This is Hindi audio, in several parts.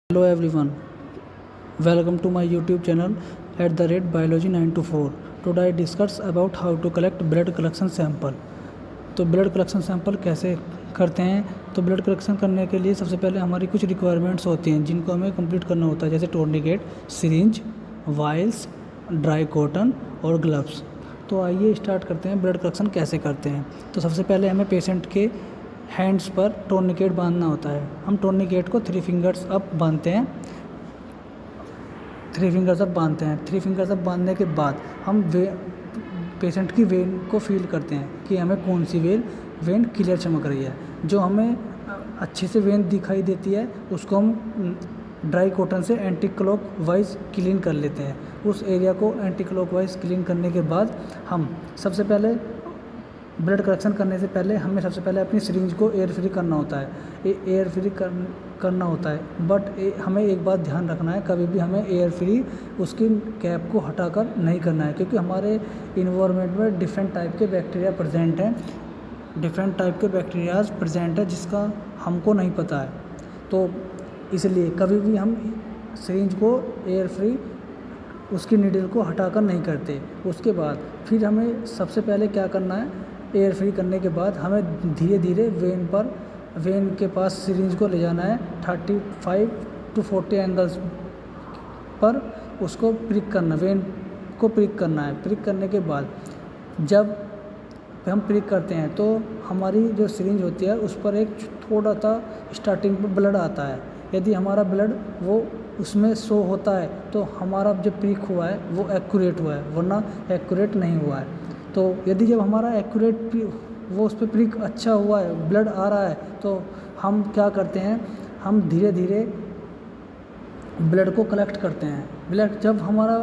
Hello everyone, welcome to my YouTube channel @biology 924. Today I discuss about how to collect blood collection sample. तो ब्लड कलेक्शन सैंपल कैसे करते हैं। तो ब्लड कलेक्शन करने के लिए सबसे पहले हमारी कुछ रिक्वायरमेंट्स होती हैं जिनको हमें कंप्लीट करना होता है, जैसे टूर्निकेट, सिरिंज, वाइल्स, ड्राई कॉटन और ग्लव्स। तो आइए स्टार्ट करते हैं ब्लड कलेक्शन कैसे करते हैं। तो सबसे पहले हमें पेशेंट के हैंड्स पर टूर्निकेट बांधना होता है। हम टूर्निकेट को 3 फिंगर्स अप बांधते हैं। 3 फिंगर्स अप बांधने के बाद हम पेशेंट की वेन को फील करते हैं कि हमें कौन सी वेन क्लियर चमक रही है। जो हमें अच्छे से वेन दिखाई देती है उसको हम ड्राई कॉटन से एंटी क्लॉकवाइज क्लीन कर लेते हैं। उस एरिया को एंटी क्लॉकवाइज क्लीन करने के बाद हम सबसे पहले ब्लड कलेक्शन करने से पहले हमें सबसे पहले अपनी सिरिंज को एयर फ्री करना होता है। एयर फ्री करना होता है, बट हमें एक बात ध्यान रखना है, कभी भी हमें एयर फ्री उसकी कैप को हटाकर नहीं करना है, क्योंकि हमारे इन्वायरमेंट में डिफरेंट टाइप के बैक्टीरिया प्रेजेंट है जिसका हमको नहीं पता है। तो इसलिए कभी भी हम सिरिंज को एयर फ्री उसकी नीडल को हटाकर नहीं करते। उसके बाद फिर हमें सबसे पहले क्या करना है, एयर फ्री करने के बाद हमें धीरे धीरे वेन के पास सिरिंज को ले जाना है। 35 to 40 एंगल्स पर उसको प्रिक करना, वेन को प्रिक करना है। प्रिक करने के बाद जब हम प्रिक करते हैं तो हमारी जो सिरिंज होती है उस पर एक थोड़ा सा स्टार्टिंग पर ब्लड आता है। यदि हमारा ब्लड वो उसमें शो होता है तो हमारा जो प्रिक हुआ है वो एक्यूरेट हुआ है, वरना एक्यूरेट नहीं हुआ है। तो यदि जब हमारा एक्यूरेट वो उस पर प्रिक अच्छा हुआ है, ब्लड आ रहा है, तो हम क्या करते हैं, हम धीरे धीरे ब्लड को कलेक्ट करते हैं। ब्लड जब हमारा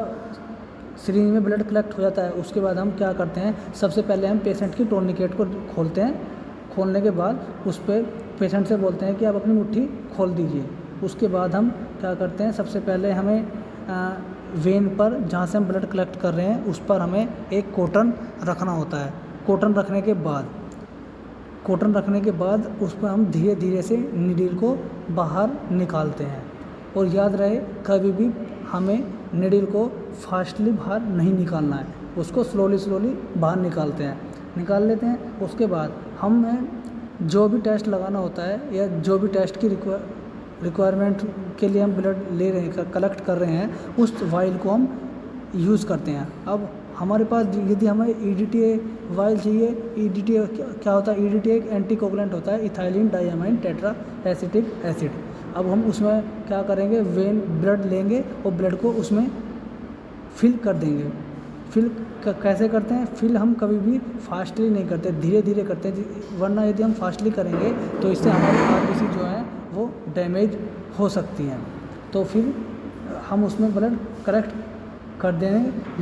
सिरिंज में ब्लड कलेक्ट हो जाता है उसके बाद हम क्या करते हैं, सबसे पहले हम पेशेंट की टूर्निकेट को खोलते हैं। खोलने के बाद उस पर पेशेंट से बोलते हैं कि आप अपनी मुट्ठी खोल दीजिए। उसके बाद हम क्या करते हैं, सबसे पहले हमें वेन पर जहाँ से हम ब्लड कलेक्ट कर रहे हैं उस पर हमें एक कॉटन रखना होता है। कॉटन रखने के बाद उस पर हम धीरे धीरे से नीडल को बाहर निकालते हैं। और याद रहे, कभी भी हमें नीडल को फास्टली बाहर नहीं निकालना है, उसको स्लोली बाहर निकाल लेते हैं। उसके बाद हमें जो भी टेस्ट लगाना होता है या जो भी टेस्ट की रिक्वायरमेंट के लिए हम ब्लड ले रहे हैं, कलेक्ट कर रहे हैं, उस वाइल को हम यूज़ करते हैं। अब हमारे पास यदि हमें EDTA वाइल चाहिए, EDTA क्या होता है, EDTA एक एंटीकोगुलेंट होता है, ethylene diamine tetra acetic acid. अब हम उसमें क्या करेंगे, वेन ब्लड लेंगे और ब्लड को उसमें फिल कर देंगे। फिल कैसे करते हैं, फिल हम कभी भी फास्टली नहीं करते, धीरे धीरे करते हैं, वरना यदि हम फास्टली करेंगे तो इससे हमारी RBC जो है वो डैमेज हो सकती हैं। तो फिर हम उसमें ब्लड कलेक्ट कर देंगे।